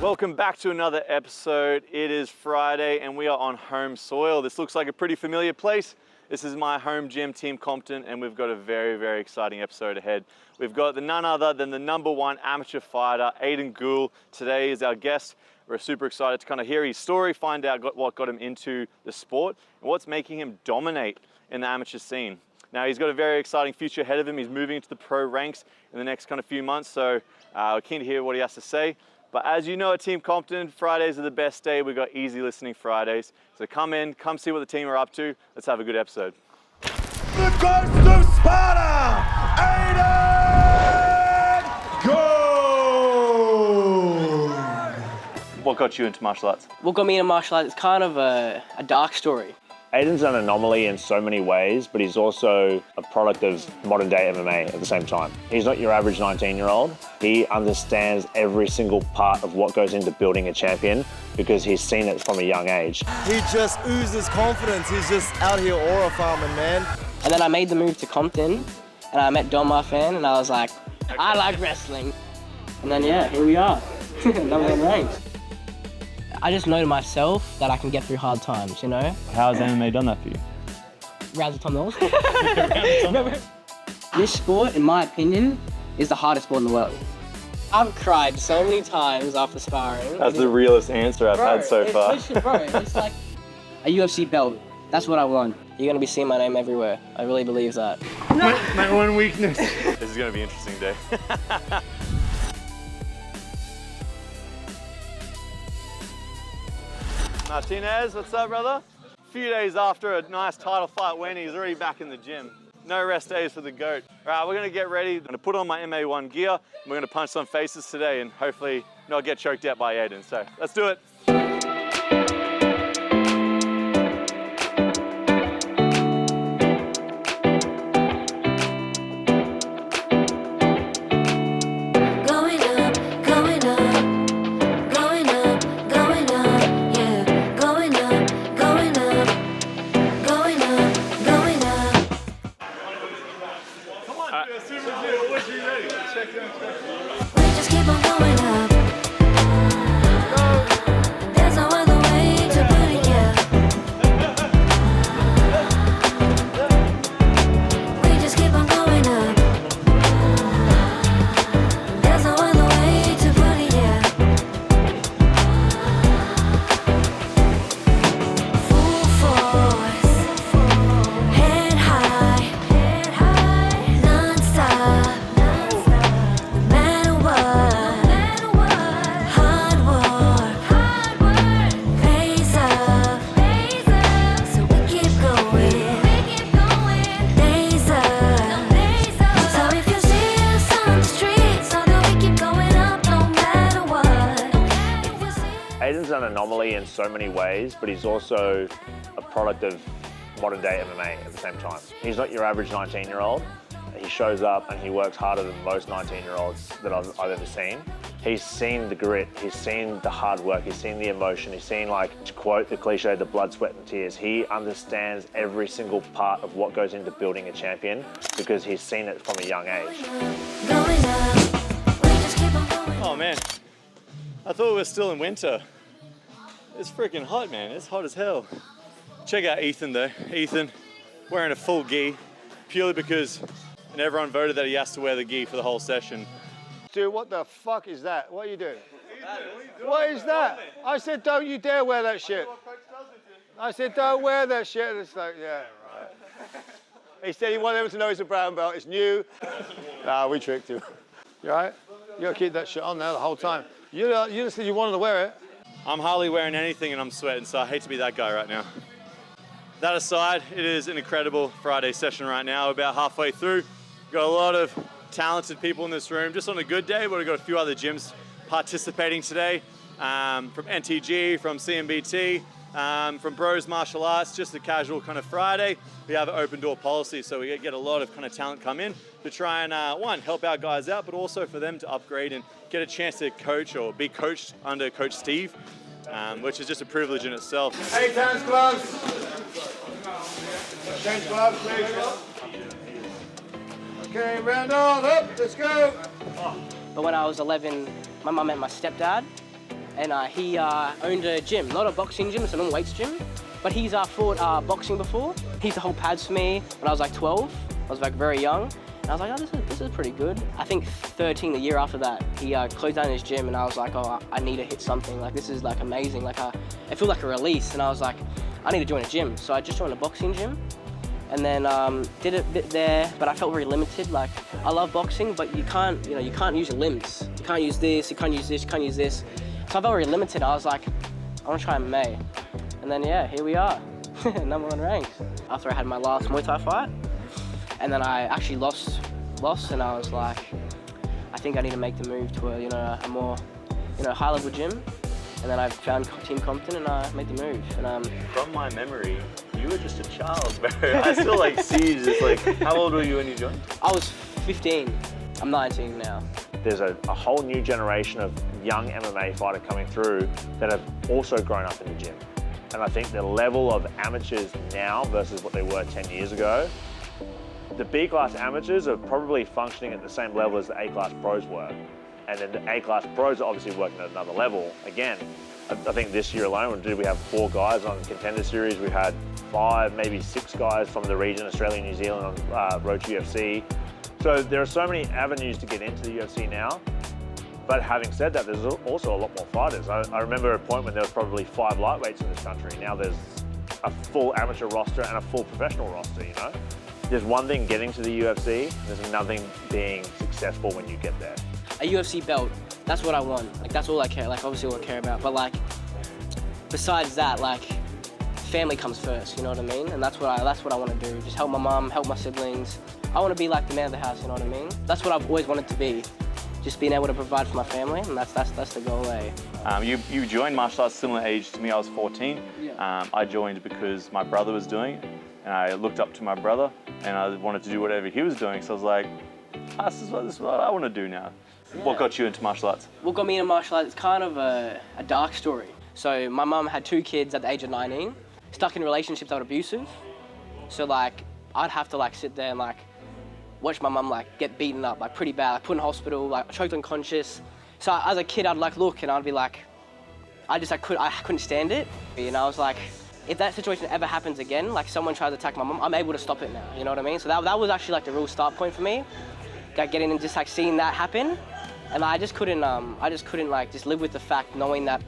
Welcome back to another episode. It is Friday and we are on home soil. This looks like a pretty familiar place. This is my home gym, Team Compton, and we've got a very, very exciting episode ahead. We've got none other than the #1 amateur fighter, Aiden Gould. Today is our guest. We're super excited to kind of hear his story, find out what got him into the sport and what's making him dominate in the amateur scene. Now, he's got a very exciting future ahead of him. He's moving into the pro ranks in the next kind of few months, so we're keen to hear what he has to say. But as you know at Team Compton, Fridays are the best day. We've got easy listening Fridays. So come see what the team are up to. Let's have a good episode. The Ghost of Sparta, Aidyn! Gould! What got you into martial arts? What got me into martial arts is kind of a dark story. Aiden's an anomaly in so many ways, but he's also a product of modern day MMA at the same time. He's not your average 19-year-old. He understands every single part of what goes into building a champion because he's seen it from a young age. He just oozes confidence. He's just out here aura farming, man. And then I made the move to Compton and I met Don Marfan and I was like, I like wrestling. And then yeah, here we are, #1 ranked. I just know to myself that I can get through hard times, you know? How has MMA done that for you? Rounds of Tom Knowles. This sport, in my opinion, is the hardest sport in the world. I've cried so many times after sparring. That's the realest answer I've had so far. It's like a UFC belt. That's what I want. You're gonna be seeing my name everywhere. I really believe that. My one weakness. This is gonna be an interesting day. Martinez, what's up, brother? A few days after a nice title fight win, he's already back in the gym. No rest days for the GOAT. All right, we're gonna get ready. I'm gonna put on my MA1 gear. And we're gonna punch some faces today and hopefully not get choked out by Aiden. So let's do it. Aiden's an anomaly in so many ways, but he's also a product of modern day MMA at the same time. He's not your average 19-year-old. He shows up and he works harder than most 19-year-olds that I've ever seen. He's seen the grit, he's seen the hard work, he's seen the emotion, he's seen, like, to quote the cliche, the blood, sweat and tears. He understands every single part of what goes into building a champion because he's seen it from a young age. Oh man, I thought we were still in winter. It's freaking hot, man. It's hot as hell. Check out Ethan though. Ethan wearing a full gi purely because everyone voted that he has to wear the gi for the whole session. Dude, what the fuck is that? What are you doing? What is that? I said, don't you dare wear that shit. I said, don't wear that shit. It's like, yeah, right. He said he wanted everyone to know it's a brown belt. It's new. Nah, we tricked you. You all right? You gotta keep that shit on there the whole time. You just said you wanted to wear it. I'm hardly wearing anything and I'm sweating, so I hate to be that guy right now. That aside, it is an incredible Friday session right now. We're about halfway through. We've got a lot of talented people in this room. Just on a good day, but we've got a few other gyms participating today. From NTG, from CMBT, from Bros Martial Arts, just a casual kind of Friday. We have an open door policy, so we get a lot of kind of talent come in to try and, one, help our guys out, but also for them to upgrade and get a chance to coach or be coached under Coach Steve. which is just a privilege in itself. 8 hands gloves. Change gloves, please. Okay, round on, up, let's go. But when I was 11, my mum met my stepdad, and he owned a gym, not a boxing gym, it's a normal weights gym, but he's fought boxing before. He used to hold pads for me when I was like 12. I was like very young, and I was like, oh, this is pretty good. I think 13, the year after that, he closed down his gym, and I was like, oh, I need to hit something. Like, this is like amazing. Like, it felt like a release, and I was like, I need to join a gym. So I just joined a boxing gym, and then did a bit there, but I felt very limited. Like, I love boxing, but you can't use your limbs. You can't use this, you can't use this, you can't use this. So I felt very limited. I was like, I want to try MMA. And then, yeah, here we are, number 1 ranked. After I had my last Muay Thai fight, and then I actually lost, and I was like, I think I need to make the move to a more, high-level gym. And then I found Team Compton, and I made the move. And From my memory, you were just a child, bro. I still like see you just like, how old were you when you joined? I was 15. I'm 19 now. There's a whole new generation of young MMA fighter coming through that have also grown up in the gym. And I think the level of amateurs now versus what they were 10 years ago, the B-class amateurs are probably functioning at the same level as the A-class pros were. And then the A-class pros are obviously working at another level. Again, I think this year alone, we have 4 guys on Contender Series. We had 5, maybe 6 guys from the region, Australia and New Zealand, on Road to UFC. So there are so many avenues to get into the UFC now. But having said that, there's also a lot more fighters. I remember a point when there was probably 5 lightweights in this country. Now there's a full amateur roster and a full professional roster, you know? There's one thing getting to the UFC, there's another thing being successful when you get there. A UFC belt, that's what I want. Like, that's all I care, like, obviously all I care about. But like, besides that, like, family comes first, you know what I mean? And that's what I want to do. Just help my mom, help my siblings. I want to be like the man of the house, you know what I mean? That's what I've always wanted to be. Just being able to provide for my family, and that's the goal, eh? You joined martial arts similar age to me. I was 14. Yeah. I joined because my brother was doing it, and I looked up to my brother, and I wanted to do whatever he was doing. So I was like, this is what I want to do now. Yeah. What got you into martial arts? What got me into martial arts is kind of a dark story. So my mum had 2 kids at the age of 19, stuck in relationships that were abusive. So like, I'd have to like sit there and like watch my mum like get beaten up like pretty bad, like put in hospital, like choked unconscious. So as a kid, I'd like look and I'd be like, I couldn't stand it. And I was like, if that situation ever happens again, like someone tries to attack my mum, I'm able to stop it now. You know what I mean? So that was actually like the real start point for me. Like getting and just like seeing that happen, and I just couldn't like just live with the fact knowing that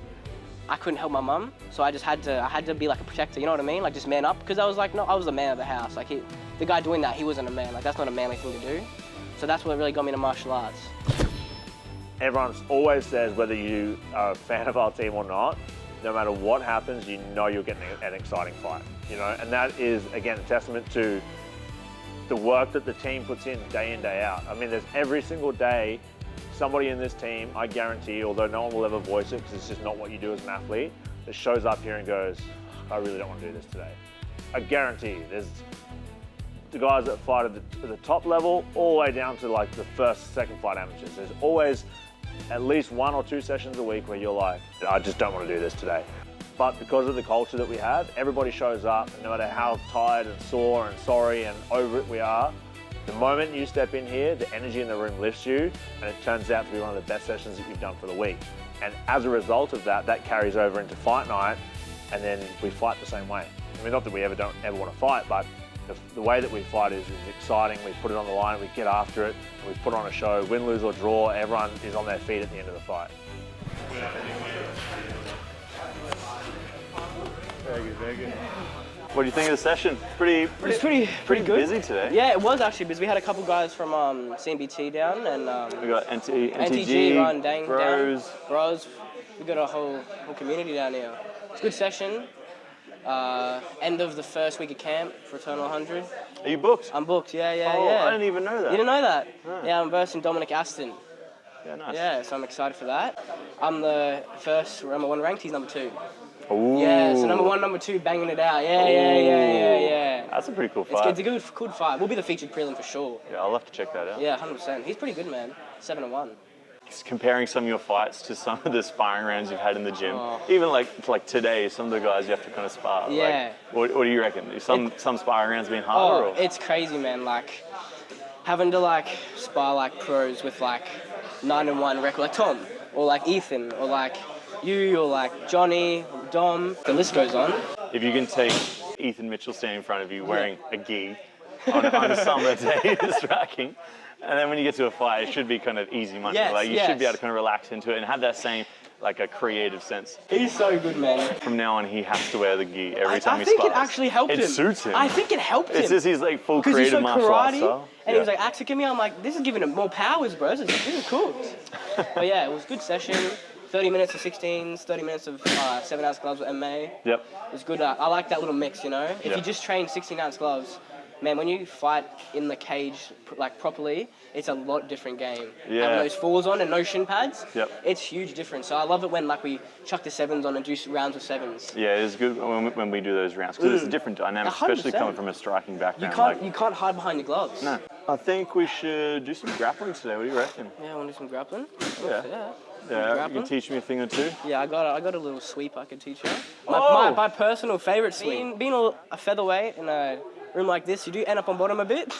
I couldn't help my mum. So I had to be like a protector. You know what I mean? Like just man up, because I was like, no, I was the man of the house. Like the guy doing that, he wasn't a man. Like that's not a manly thing to do. So that's what really got me into martial arts. Everyone always says whether you are a fan of our team or not, no matter what happens, you know you're getting an exciting fight. You know, and that is again a testament to the work that the team puts in, day out. I mean, there's every single day somebody in this team, I guarantee, although no one will ever voice it because it's just not what you do as an athlete, that shows up here and goes, I really don't want to do this today. I guarantee there's the guys that fight at the top level all the way down to like the first, second fight amateurs. There's always at least 1 or 2 sessions a week where you're like, I just don't want to do this today. But because of the culture that we have, everybody shows up, and no matter how tired and sore and sorry and over it we are, the moment you step in here, the energy in the room lifts you, and it turns out to be one of the best sessions that you've done for the week. And as a result of that, that carries over into fight night, and then we fight the same way. I mean, not that we don't ever want to fight, but the way that we fight is exciting. We put it on the line, we get after it, and we put on a show. Win, lose or draw, everyone is on their feet at the end of the fight. Very good, very good. What do you think of the session? It's pretty good. Busy today. Yeah, it was actually because we had a couple guys from CMBT down, and we got NTG, Run, Dang, Bros. Bros. We got a whole community down here. It's a good session. End of the first week of camp for Eternal 100. Are you booked? I'm booked, yeah. I didn't even know that. You didn't know that? No. Yeah, I'm versing Dominic Aston. Yeah, nice. Yeah, so I'm excited for that. I'm the first number 1 ranked, he's number 2. Ooh. Yeah, so number 1, number 2, banging it out. Yeah. That's a pretty cool fight. It's a good fight. We'll be the featured prelim for sure. Yeah, I'll have to check that out. Yeah, 100%. He's pretty good, man. 7-1. comparing some of your fights to some of the sparring rounds you've had in the gym, even like today, some of the guys you have to kind of spar. Yeah. Like, what do you reckon? Some sparring rounds been harder? Oh, it's crazy, man. Like having to like spar like pros with like 9-1 record, like Tom or like Ethan or like you or like Johnny or Dom. The list goes on. If you can take Ethan Mitchell standing in front of you wearing a gi on a summer day striking, and then when you get to a fight, it should be kind of easy money. Yes, like you should be able to kind of relax into it and have that same like a creative sense. He's so good, man. From now on, he has to wear the gi every time he spars. I think it actually helped him. It suits him. I think it helped him. It's just he's like full creative martial arts style. And he was like, Axe, give me. I'm like, this is giving him more powers, bro. This is cool. But yeah, it was a good session. 30 minutes of 16s, 30 minutes of 7-ounce gloves with MMA. Yep. It was good. I like that little mix, you know? If you just train 16-ounce gloves, man, when you fight in the cage like properly, it's a lot different game. Yeah. Having those falls on and no shin pads, Yep. it's huge difference. So I love it when like we chuck the 7s on and do rounds of 7s. Yeah, it's good when we do those rounds because it's a different dynamic, 100%. especially coming from a striking background. You can't hide behind your gloves. No. I think we should do some grappling today. What do you reckon? Yeah, I want to do some grappling. Yeah. Yeah, you can teach me a thing or two. Yeah, I got a little sweep I can teach you. My personal favourite sweep. Being a featherweight in a room like this, you do end up on bottom a bit.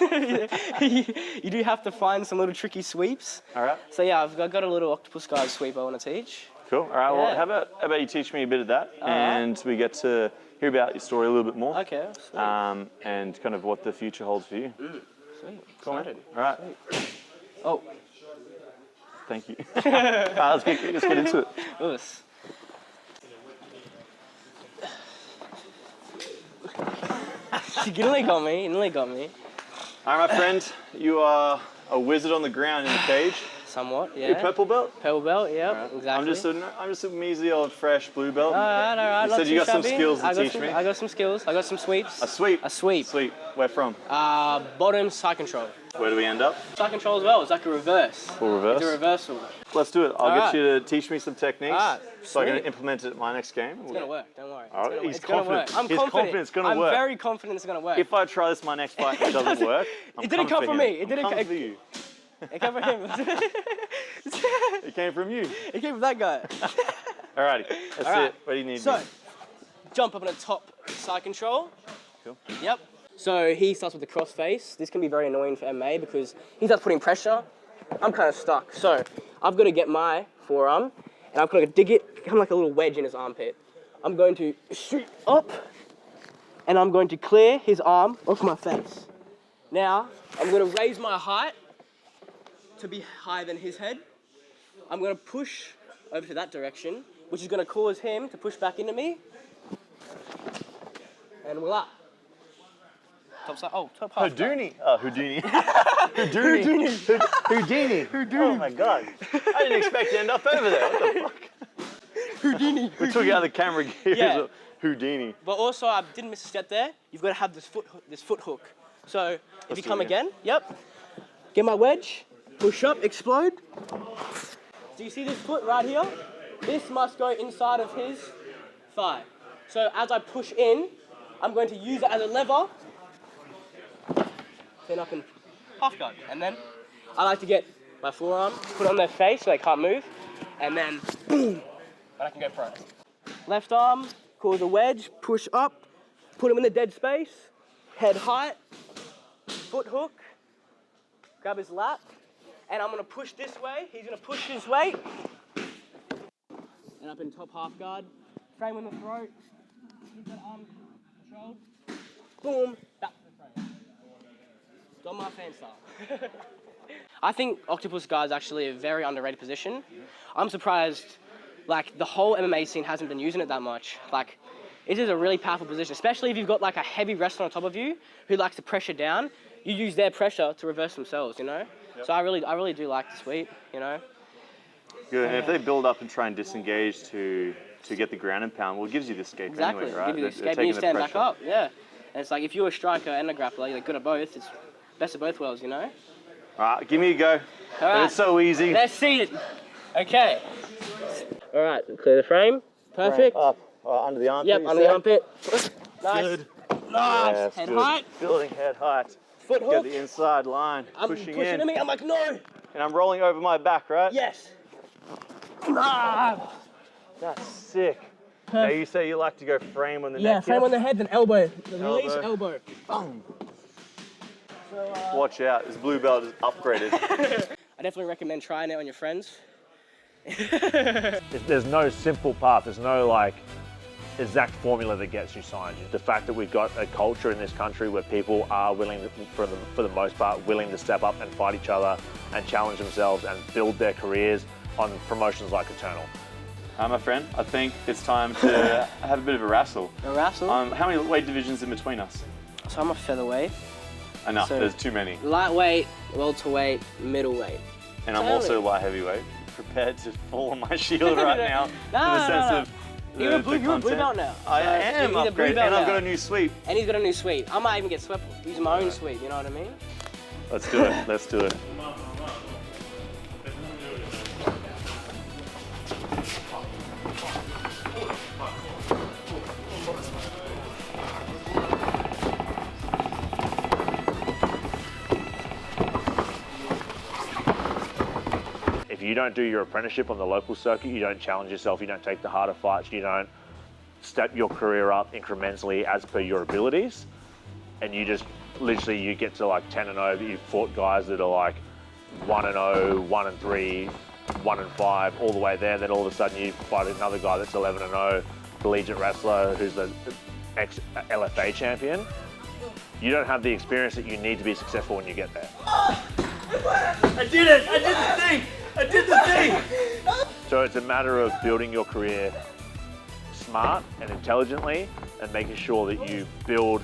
you do have to find some little tricky sweeps. All right. So yeah, I've got a little octopus guard sweep I want to teach. Cool. All right. Well, how about you teach me a bit of that, and we get to hear about your story a little bit more. Okay. Sweet. And kind of what the future holds for you. Sweet. Cool. All right. Sweet. Oh. Thank you. Let's get into it. Lewis. You nearly got me. All right, my friend. You are a wizard on the ground in the cage. Somewhat, yeah. Your purple belt? Purple belt, yeah, Right. exactly. I'm just a measly old fresh blue belt. All right. You said you got some skills to teach me. I got some skills. I got some sweeps. A sweep? A sweep. Sweep. Where from? Bottom side control. Where do we end up? Side control as well. It's like a reverse. Full reverse? It's a reversal. Let's do it. I'll get you to teach me some techniques so I can Sweet. implement it in my next game. It's gonna work. Don't worry. All right. It's gonna work. I'm He's confident it's gonna work. I'm very confident it's gonna work. If I try this my next fight and it doesn't work, It didn't come from me. It didn't come for you. It came from him. It came from you. It came from that guy. Alrighty. That's it. What do you need? So, jump up on the top side control. Cool. Yep. So he starts with the cross face. This can be very annoying for MMA because he starts putting pressure. I'm kind of stuck. So I've got to get my forearm and I'm going to dig it, kind of like a little wedge in his armpit. I'm going to shoot up and I'm going to clear his arm off my face. Now, I'm going to raise my height to be higher than his head. I'm going to push over to that direction, which is going to cause him to push back into me. And voila. Top side. Oh, top half. Houdini. Oh, Houdini. Houdini. Houdini. Oh my God. I didn't expect to end up over there. What the fuck? Houdini. We took out the camera gears Yeah. of Houdini. But also, I didn't miss a step there. You've got to have this foot hook. So if you come again, get my wedge, push up, explode. Do you see this foot right here? This must go inside of his thigh. So as I push in, I'm going to use it as a lever. Then I can half guard. And then I like to get my forearm, put it on their face so they can't move. And then boom, and I can go pro. Left arm, cause a wedge, push up, put him in the dead space, head height, foot hook, grab his lap, and I'm gonna push this way, he's gonna push his way, and up in top half guard, frame on the throat, keep that arm controlled, boom, back to the frame. Don my fan style. I think octopus guard is actually a very underrated position. I'm surprised, like, the whole MMA scene hasn't been using it that much. Like, it is a really powerful position, especially if you've got like a heavy wrestler on top of you who likes to pressure down. You use their pressure to reverse themselves, you know? Yep. So I really do like the sweep, you know? Good, and if they build up and try and disengage to get the ground and pound, well, it gives you the escape Exactly. anyway, right? Give you the escape and you stand back up, yeah. And it's like, if you're a striker and a grappler, you're good at both. It's best of both worlds, you know? All right, give me a go. All right. It's so easy. Let's see it. Okay. All right, clear the frame. Perfect. Up, under the armpit. Yep, under the armpit. Nice. Good. Nice. Yes, head good. height. Building head height. Foot Get hook. the inside line. I'm pushing pushing in. to me. I'm like, no. And I'm rolling over my back, right? Yes. That's sick. Now you say you like to go frame on the neck. Yeah, frame on the head, then elbow. The release, Elbow. elbow. Boom. Watch out, this blue belt is upgraded. I definitely recommend trying it on your friends. There's no simple path. There's no like exact formula that gets you signed. The fact that we've got a culture in this country where people are willing, for the most part, willing to step up and fight each other and challenge themselves and build their careers on promotions like Eternal. My friend, I think it's time to have a bit of a wrestle. A wrestle? How many weight divisions in between us? So I'm a featherweight. Enough, So- there's too many. Lightweight, welterweight, middleweight. And I'm Tell also me. light heavyweight. Prepared to fall on my shield right now. No, for the sense no. of You're a blue content. belt now. I So am you're the blue upgraded, belt and I've now. got a new sweep. And he's got a new sweep. I might even get swept using my own sweep, you know what I mean? Let's do it, let's do it. If you don't do your apprenticeship on the local circuit, you don't challenge yourself, you don't take the harder fights, you don't step your career up incrementally as per your abilities, and you just literally you get to like 10-0, but you've fought guys that are like 1-0, 1-3, 1-5, all the way there. Then all of a sudden you fight another guy that's 11-0, collegiate wrestler who's the ex-LFA champion. You don't have the experience that you need to be successful when you get there. I did it! I did the thing! I did the thing! So it's a matter of building your career smart and intelligently and making sure that you build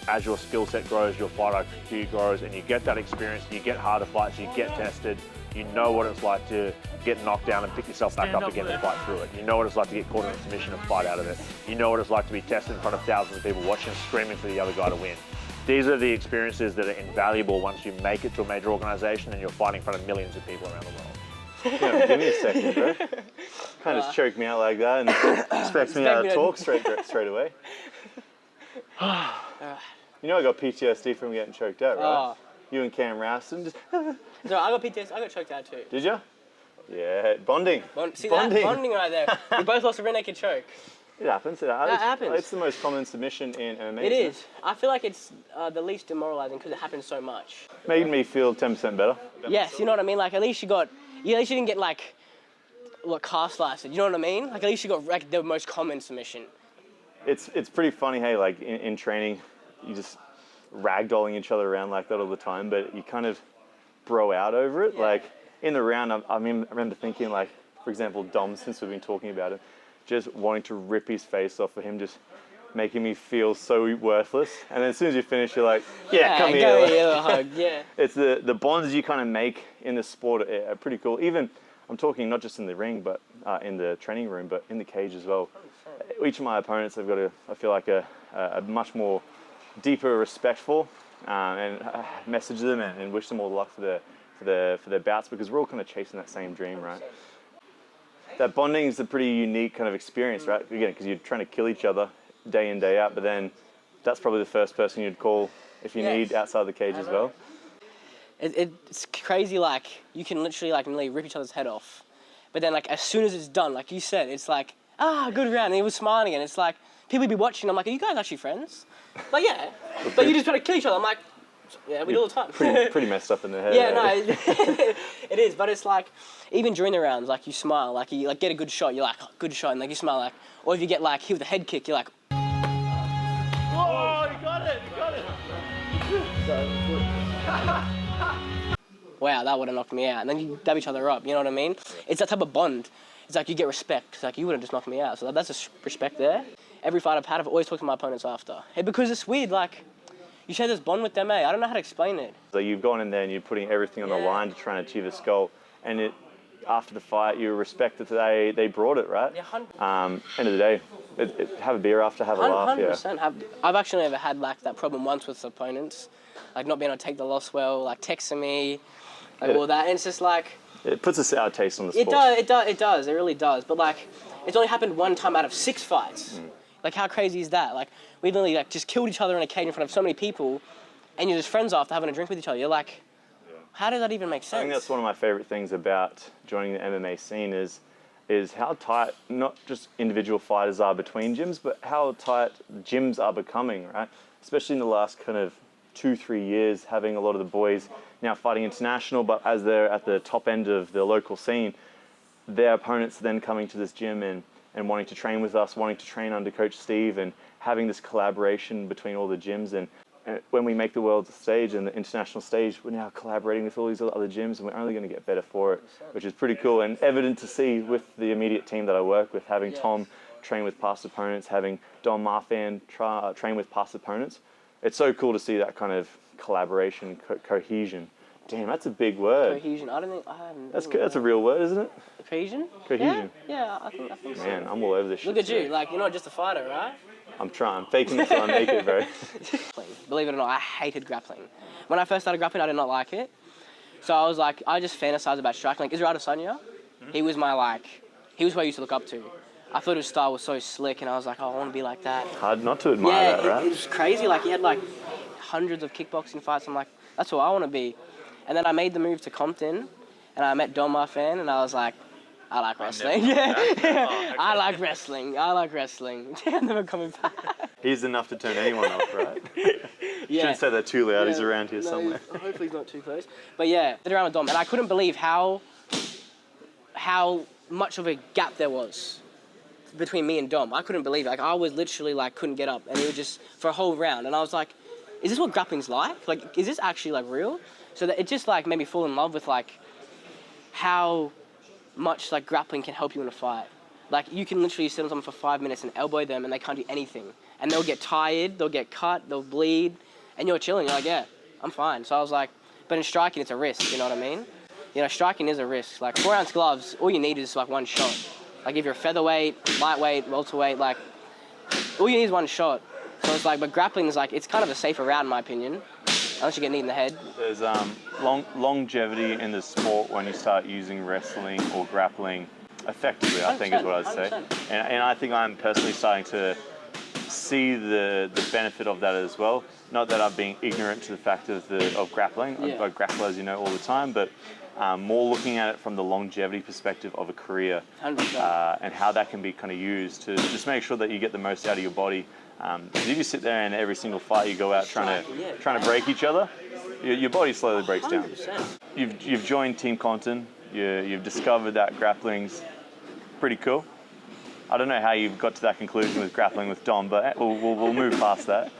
as your skill set grows, your fight IQ grows, and you get that experience, you get harder fights, you get tested, you know what it's like to get knocked down and pick yourself back up again and fight through it. You know what it's like to get caught in a submission and fight out of it. You know what it's like to be tested in front of thousands of people watching, screaming for the other guy to win. These are the experiences that are invaluable once you make it to a major organization and you're fighting in front of millions of people around the world. Yeah, give me a second, bro. Kind of just choked me out like that and expects me to talk straight away. You know I got PTSD from getting choked out, right? Oh. You and Cam Raston just... So I got PTSD, I got choked out too. Did you? Yeah, bonding. See Bonding. that? Bonding right there. We both lost a rear naked choke. It happens. That happens. It's the most common submission in MMA. It is. I feel like it's the least demoralizing because it happens so much. Made me feel 10% better. Yes, you know what I mean? Like at least you didn't get like, car sliced, you know what I mean? Like at least you got like the most common submission. It's pretty funny, hey, like in training, you just ragdolling each other around like that all the time, but you kind of bro out over it. Yeah. Like in the round, I remember thinking like, for example, Dom, since we've been talking about it, just wanting to rip his face off for him, just making me feel so worthless. And then as soon as you finish, you're like, yeah, come go here. here, a hug, yeah. It's the bonds you kind of make in the sport are pretty cool. Even, I'm talking not just in the ring, but in the training room, but in the cage as well. Each of my opponents, I've got I feel like a much more deeper respect for, and message them and wish them all the luck for their bouts, because we're all kind of chasing that same dream, right? That bonding is a pretty unique kind of experience, right? Again, because you're trying to kill each other day in, day out, but then that's probably the first person you'd call if you need outside the cage as well. It's crazy, like, you can literally, like, nearly rip each other's head off. But then, like, as soon as it's done, like you said, it's like, good round, and he was smiling, and it's like, people would be watching, I'm like, are you guys actually friends? Like, yeah. But you just try to kill each other. I'm like, yeah, we do all the time. Pretty messed up in the head. Yeah, no, it is, but it's like, even during the rounds, like, you smile, like, you like get a good shot, you're like, oh, good shot, and like, you smile, like, or if you get, like, hit with a head kick, you're like, Oh, you got it, wow, that would have knocked me out, and then you dab each other up, you know what I mean? It's that type of bond. It's like, you get respect, it's like, you would have just knocked me out, so that's a respect there. Every fight I've had, I've always talked to my opponents after. Because it's weird, like, you share this bond with them, I don't know how to explain it. So you've gone in there and you're putting everything on the line to try and achieve this goal, and after the fight, you respect that they brought it, right? Yeah, 100%. End of the day, have a beer after, have a laugh. 100%. I've actually never had like that problem once with opponents, like not being able to take the loss well, like texting me, like all that. And it's just like It puts a sour taste on the sport. it does. It really does. But like, it's only happened one time out of 6 fights. Like, how crazy is that? Like, we literally like just killed each other in a cage in front of so many people, and you're just friends after having a drink with each other. You're like, How does that even make sense? I think that's one of my favorite things about joining the MMA scene is how tight not just individual fighters are between gyms, but how tight gyms are becoming, right? Especially in the last kind of 2-3 years, having a lot of the boys now fighting international, but as they're at the top end of the local scene, their opponents are then coming to this gym and wanting to train with us, wanting to train under Coach Steve, and having this collaboration between all the gyms. And when we make the world stage and the international stage, we're now collaborating with all these other gyms, and we're only going to get better for it, which is pretty cool and evident to see with the immediate team that I work with, having Tom train with past opponents, having Don Marfan train with past opponents. It's so cool to see that kind of collaboration, cohesion. Damn, that's a big word. Cohesion. I don't think I haven't. That's a real word, isn't it? Cohesion? Cohesion. Yeah, I think so. Man, I'm all over this shit. Look at today. you, like you're not just a fighter, right? I'm trying. I'm faking it till I make it, bro. Believe it or not, I hated grappling. When I first started grappling, I did not like it. So I was like, I just fantasized about striking. Like Israel Adesanya, he was who I used to look up to. I thought his style was so slick, and I was like, oh, I want to be like that. Hard not to admire that, right? It was crazy. Like he had like hundreds of kickboxing fights. I'm like, that's what I want to be. And then I made the move to Compton, and I met Don Marfan, and I was like, I like wrestling. I like wrestling. I'm never coming back. He's enough to turn anyone off, right? Shouldn't say that too loud. He's around here somewhere. Hopefully he's not too close. But yeah, sit around with Dom, and I couldn't believe how much of a gap there was between me and Dom. I couldn't believe it. Like I was literally like couldn't get up, and he was just for a whole round, and I was like, is this what grappling's like? Like, is this actually like real? So that it just like made me fall in love with like how much like grappling can help you in a fight. Like you can literally sit on someone for 5 minutes and elbow them, and they can't do anything, and they'll get tired, they'll get cut, they'll bleed, and you're chilling. You're like, yeah, I'm fine. So I was like, but in striking, it's a risk. You know what I mean? You know, striking is a risk. Like 4-ounce gloves, all you need is like one shot. Like if you're a featherweight, lightweight, welterweight, like all you need is one shot. So it's like, but grappling is like, it's kind of a safer route in my opinion, unless you get knee in the head. There's longevity in the sport when you start using wrestling or grappling effectively, I think is what I'd say. And I think I'm personally starting to see the benefit of that as well. Not that I'm being ignorant to the fact of grappling. I grapple, as you know, all the time, but more looking at it from the longevity perspective of a career, and how that can be kind of used to just make sure that you get the most out of your body. Because if you sit there and every single fight you go out trying to break each other, your body slowly breaks down. You've joined Team Compton. You've discovered that grappling's pretty cool. I don't know how you've got to that conclusion with grappling with Dom, but we'll move past that.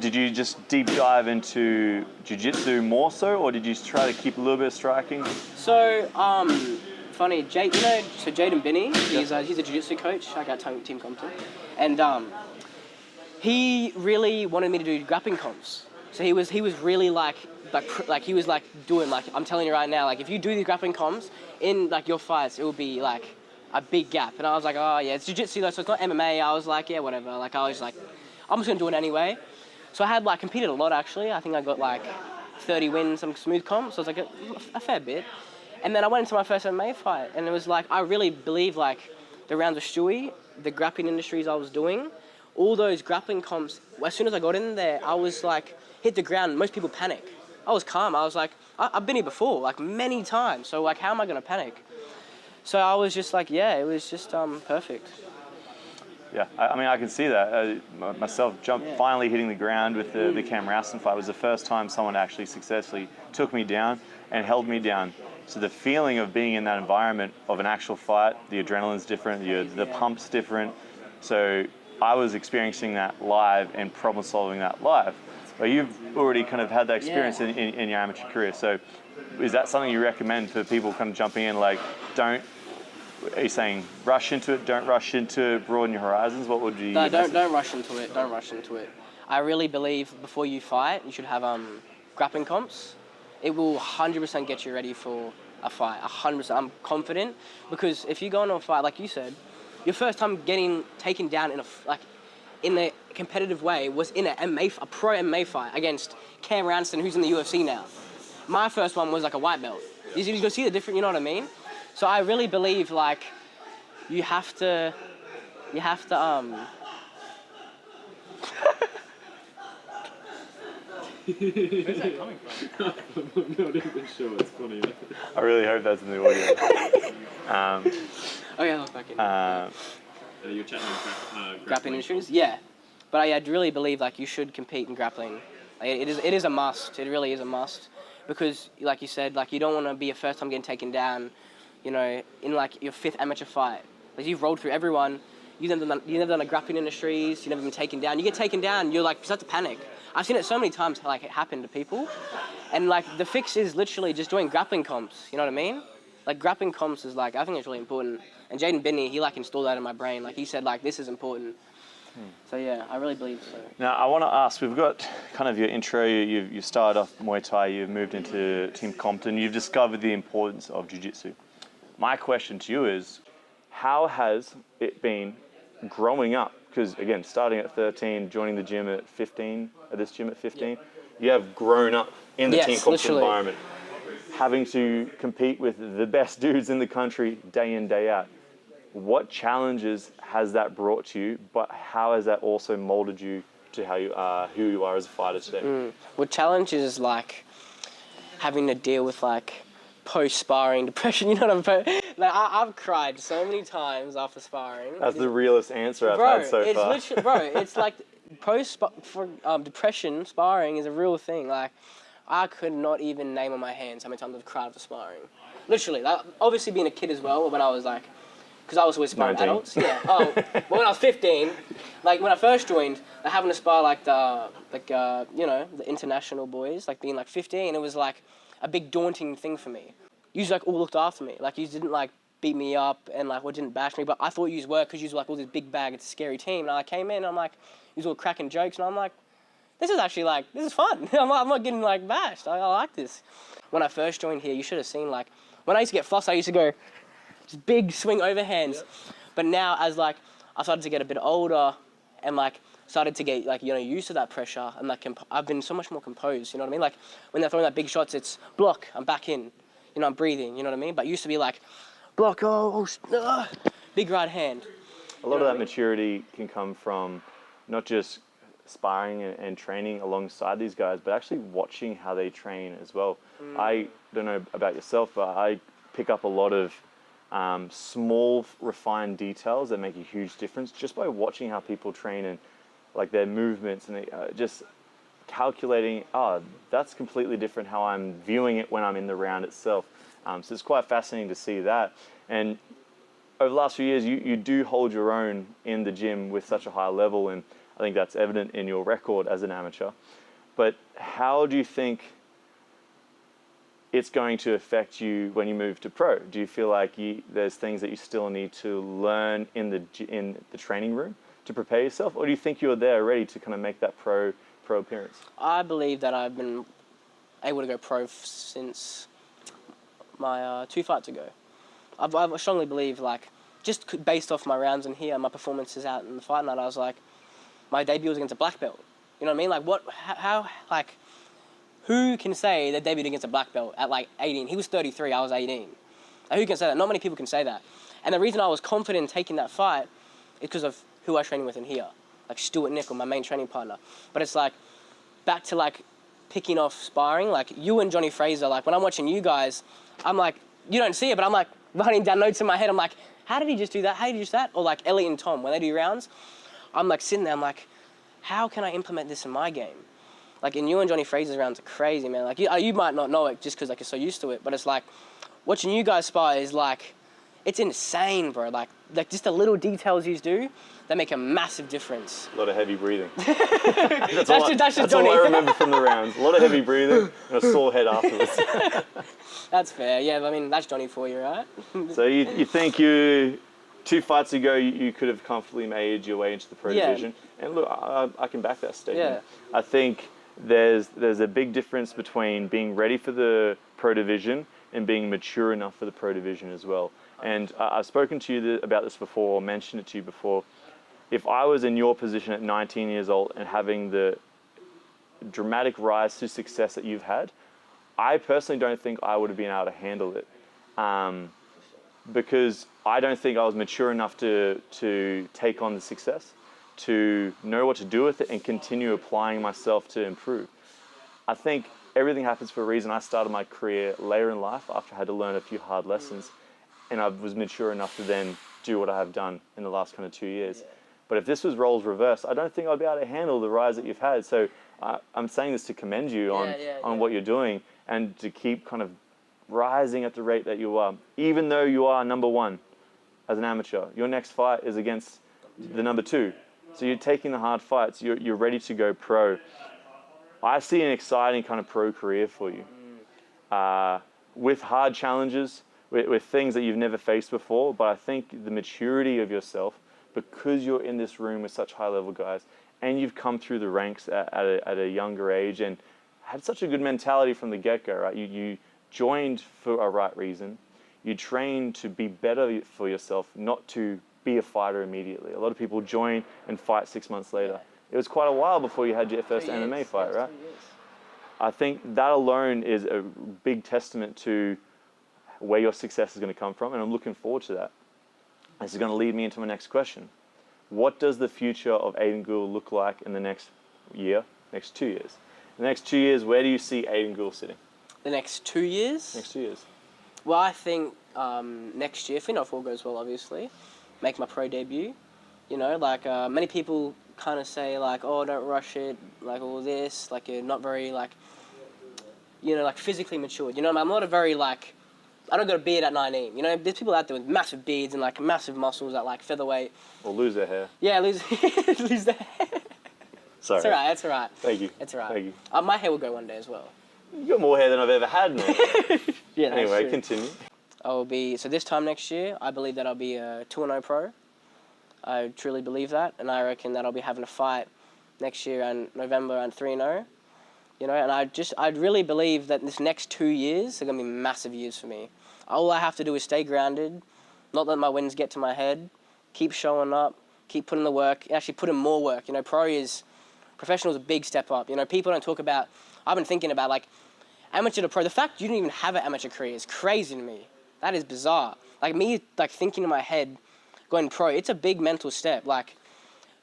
Did you just deep dive into jiu-jitsu more so, or did you try to keep a little bit of striking? So, funny, Jaden Binney, he's a jiu-jitsu coach, I got Team Compton, and he really wanted me to do grappling comps. So he was really he was doing I'm telling you right now, like if you do these grappling comps in like your fights, it will be like a big gap. And I was like, oh yeah, it's jiu-jitsu though, so it's not MMA. I was like, yeah, whatever. Like I was like, I'm just gonna do it anyway. So I had like competed a lot actually. I think I got like 30 wins, some smooth comps. So it was like a fair bit. And then I went into my first MMA fight, and it was like, I really believe like the rounds of Stewie, the grappling industries I was doing, all those grappling comps, as soon as I got in there, I was like, hit the ground, most people panic. I was calm, I was like, I've been here before, like many times, so like, how am I gonna panic? So I was just like, yeah, it was just perfect. Yeah, I mean, I can see that. Myself finally hitting the ground with the Cam Rouston fight was the first time someone actually successfully took me down and held me down. So the feeling of being in that environment of an actual fight, the adrenaline's different, the pump's different. So I was experiencing that live and problem solving that live. But you've already kind of had that experience in your amateur career. So is that something you recommend for people kind of jumping in, like, are you saying rush into it, don't rush into it, broaden your horizons? What would you... No, don't rush into it, don't rush into it. I really believe before you fight, you should have grappling comps. It will 100% get you ready for a fight, 100%. I'm confident, because if you go into a fight, like you said, your first time getting taken down in a competitive way was in a pro MMA fight against Cam Rouston, who's in the UFC now. My first one was like a white belt. You can see the difference, you know what I mean? So I really believe like you have to Where's that coming from? I'm not even sure. It's funny. I really hope that's in the audio. Oh yeah, look back in. You're chatting about Grappling industries? Yeah. But I really believe like you should compete in grappling. Like, it is a must. It really is a must. Because like you said, like you don't want to be a first time getting taken down, you know, in like your 5th amateur fight. Like you've rolled through everyone. You've never done a grappling industries, you've never been taken down. You get taken down, you're like, you start to panic. I've seen it so many times like it happen to people. And like the fix is literally just doing grappling comps, you know what I mean? Like grappling comps is like, I think it's really important. And Jaden Binney, he like installed that in my brain. Like he said like, this is important. So yeah, I really believe so. Now I want to ask, we've got kind of your intro, you started off Muay Thai, you've moved into Team Compton, you've discovered the importance of Jiu-Jitsu. My question to you is, how has it been growing up? Because again, starting at 13, joining the gym at 15, at this gym at 15, you have grown up in the Team Compton literally. environment, having to compete with the best dudes in the country day in, day out. What challenges has that brought to you, but how has that also molded you to how you are, who you are as a fighter today? Well, challenges is like having to deal with like post-sparring depression, you know what I'm saying? Like I've cried so many times after sparring. That's the realest answer I've had so far. It's like depression, sparring is a real thing. Like I could not even name on my hands how many times I've cried after sparring. Literally, like, obviously being a kid as well, when I was like, because I was always sparring 19. adults. Yeah. Oh, but when I was 15, like when I first joined, like having to spar like you know, the international boys, like being like 15, it was like a big daunting thing for me. You like all looked after me. Like you didn't like beat me up and like didn't bash me, but I thought you were because you were like all this big bag, it's a scary team. And I came in and I'm like, you all cracking jokes and I'm like, this is actually like, this is fun. I'm not getting like bashed. I like this. When I first joined here, you should have seen like, when I used to get flossed, I used to go, just big swing overhands. Yep. But now as like, I started to get a bit older and like, started to get like, you know, used to that pressure and like, I've been so much more composed, you know what I mean? Like when they're throwing that big shots, it's block, I'm back in. You know, I'm breathing, you know what I mean? But it used to be like, block, big right hand. A lot of that maturity can come from not just sparring and training alongside these guys, but actually watching how they train as well. I don't know about yourself, but I pick up a lot of small, refined details that make a huge difference just by watching how people train and like their movements and just calculating, that's completely different how I'm viewing it when I'm in the round itself. So it's quite fascinating to see that. And over the last few years, you do hold your own in the gym with such a high level, and I think that's evident in your record as an amateur. But how do you think it's going to affect you when you move to pro? Do you feel like there's things that you still need to learn in the training room to prepare yourself, or do you think you're there ready to kind of make that pro appearance? I believe that I've been able to go pro since my 2 fights ago. I strongly believe, like, just based off my rounds in here, my performances out in the fight night, I was like, my debut was against a black belt. You know what I mean? Like, like, who can say they debuted against a black belt at like 18? He was 33, I was 18. Like, who can say that? Not many people can say that. And the reason I was confident in taking that fight is because of who I was training with in here. Like Stuart Nickel, my main training partner. But it's like, back to like picking off sparring, like you and Johnny Fraser, like when I'm watching you guys, I'm like, you don't see it, but I'm like writing down notes in my head. I'm like, how did he just do that? How did he do that? Or like Elliot and Tom, when they do rounds, I'm like sitting there, I'm like, how can I implement this in my game? Like in you and Johnny Fraser's rounds are crazy, man. Like you might not know it just because like you're so used to it, but it's like, watching you guys spar is like, it's insane, bro. Like just the little details you do, they make a massive difference. A lot of heavy breathing. That's just all I remember from the rounds. A lot of heavy breathing and a sore head afterwards. That's fair. Yeah, I mean, that's Johnny for you, right? So you think 2 fights ago you could have comfortably made your way into the pro division? And look, I can back that statement. Yeah. I think there's a big difference between being ready for the pro division and being mature enough for the pro division as well. And I've spoken to you about this before, or mentioned it to you before. If I was in your position at 19 years old and having the dramatic rise to success that you've had, I personally don't think I would have been able to handle it. Because I don't think I was mature enough to take on the success, to know what to do with it and continue applying myself to improve. I think everything happens for a reason. I started my career later in life after I had to learn a few hard lessons, and I was mature enough to then do what I have done in the last kind of 2 years. But if this was roles reversed, I don't think I'd be able to handle the rise that you've had. So I'm saying this to commend you on what you're doing and to keep kind of rising at the rate that you are. Even though you are number one as an amateur, your next fight is against the number two. So you're taking the hard fights. You're ready to go pro. I see an exciting kind of pro career for you. With hard challenges, with things that you've never faced before. But I think the maturity of yourself, because you're in this room with such high-level guys, and you've come through the ranks at a younger age and had such a good mentality from the get-go, right? You joined for a right reason. You trained to be better for yourself, not to be a fighter immediately. A lot of people join and fight 6 months later. It was quite a while before you had your first MMA fight, right? I think that alone is a big testament to where your success is going to come from, and I'm looking forward to that. This is going to lead me into my next question. What does the future of Aiden Gould look like in the next year, next 2 years? In the next 2 years, where do you see Aiden Gould sitting? The next 2 years? Next 2 years. Well, I think next year, if all goes well, obviously, make my pro debut. You know, like many people kind of say, like, oh, don't rush it, like all this, like you're not very, like, you know, like physically matured. You know, I'm not a very, like, I don't got a beard at 19. You know, there's people out there with massive beards and like massive muscles at like featherweight. Or lose their hair. Yeah, lose their hair. Sorry. It's all right. It's all right. Thank you. It's all right. Thank you. My hair will go one day as well. You got more hair than I've ever had, man. Yeah. Anyway, continue. I will be, so this time next year, I believe that I'll be a 2-0 pro. I truly believe that, and I reckon that I'll be having a fight next year in November and 3-0. You know, and I really believe that this next 2 years are going to be massive years for me. All I have to do is stay grounded, not let my wins get to my head, keep showing up, keep putting the work, and actually put in more work. You know, professional is a big step up. You know, people don't talk about, I've been thinking about like amateur to pro. The fact you didn't even have an amateur career is crazy to me. That is bizarre. Like me, like thinking in my head, going pro, it's a big mental step. Like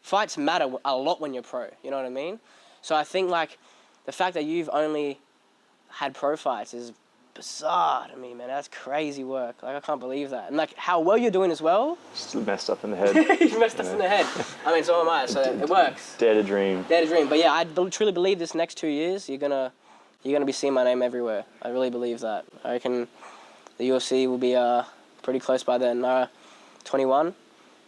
fights matter a lot when you're pro, you know what I mean? So I think like the fact that you've only had pro fights is bizarre to me, man. That's crazy work. Like I can't believe that. And like how well you're doing as well. Just messed up in the head. You've messed up in the head. I mean, so am I. So it works. Dare to dream. Dare to dream. But yeah, I truly believe this next 2 years you're gonna be seeing my name everywhere. I really believe that. I reckon the UFC will be pretty close by then. 21.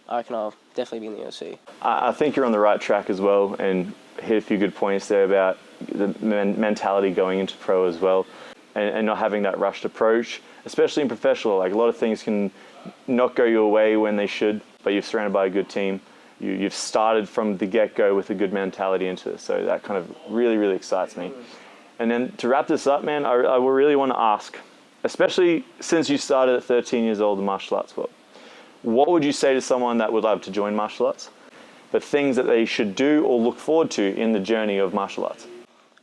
I reckon I'll definitely be in the UFC. I think you're on the right track as well, and hit a few good points there about the mentality going into pro as well. And not having that rushed approach, especially in professional. Like a lot of things can not go your way when they should, but you're surrounded by a good team. You've started from the get-go with a good mentality into it. So that kind of really, really excites me. And then to wrap this up, man, I really want to ask, especially since you started at 13 years old in martial arts world, what would you say to someone that would love to join martial arts? The things that they should do or look forward to in the journey of martial arts?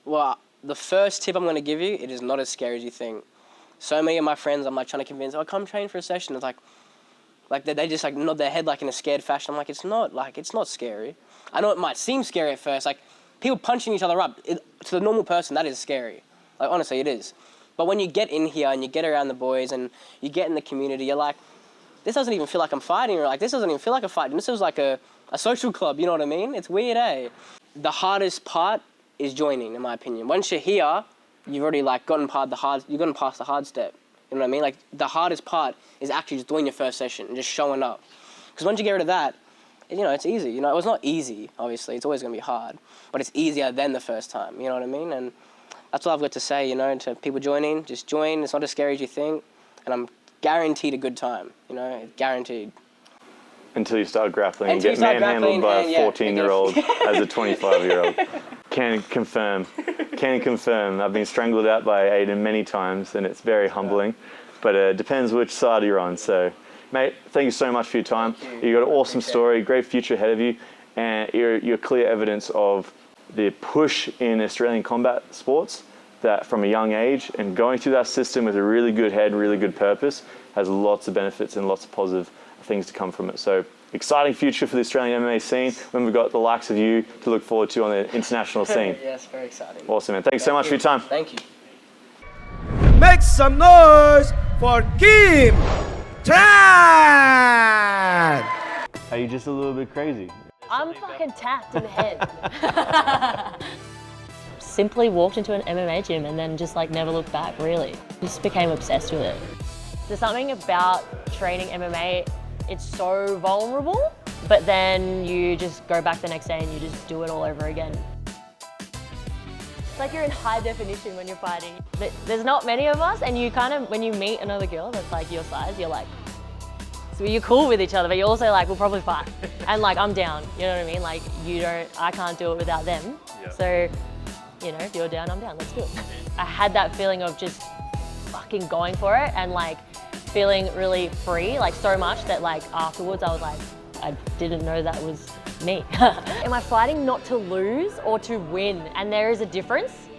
Well, the first tip I'm going to give you, it is not as scary as you think. So many of my friends, I'm like trying to convince, oh, come train for a session. It's like they just like nod their head like in a scared fashion. I'm like, it's not scary. I know it might seem scary at first, like people punching each other up. To the normal person, that is scary. Like honestly, it is. But when you get in here and you get around the boys and you get in the community, you're like, this doesn't even feel like I'm fighting. Or like, this doesn't even feel like a fight. This is like a social club, you know what I mean? It's weird, eh? The hardest part is joining, in my opinion. Once you're here, you've already like gotten past the hard step. You know what I mean? Like the hardest part is actually just doing your first session and just showing up. Because once you get rid of that, you know, it's easy. You know, it's not easy, obviously. It's always going to be hard. But it's easier than the first time, you know what I mean? And that's what I've got to say, you know, to people joining. Just join. It's not as scary as you think. And I'm guaranteed a good time, you know, guaranteed. Until you start grappling and get manhandled by a 14-year-old as a 25-year-old. Can confirm. I've been strangled out by Aiden many times, and it's very humbling. But it depends which side you're on. So, mate, thank you so much for your time. You got an awesome story, great future ahead of you, and you're clear evidence of the push in Australian combat sports that from a young age and going through that system with a really good head, really good purpose has lots of benefits and lots of positive things to come from it. So exciting future for the Australian MMA scene when we've got the likes of you to look forward to on the international scene. Yes, very exciting. Awesome, man. Thanks so much for your time. Thank you. Make some noise for Kim Tran! Are you just a little bit crazy? I'm fucking tapped in the head. Simply walked into an MMA gym and then just like never looked back, really. Just became obsessed with it. There's something about training MMA, it's so vulnerable, but then you just go back the next day and you just do it all over again. It's like you're in high definition when you're fighting. There's not many of us, and you kind of, when you meet another girl that's like your size, you're like, so you're cool with each other, but you're also like, we'll probably fight. And like, I'm down, you know what I mean? Like, I can't do it without them. Yeah. So, you know, if you're down, I'm down, let's do it. I had that feeling of just fucking going for it and like feeling really free, like so much that like afterwards I was like, I didn't know that was me. Am I fighting not to lose or to win? And there is a difference.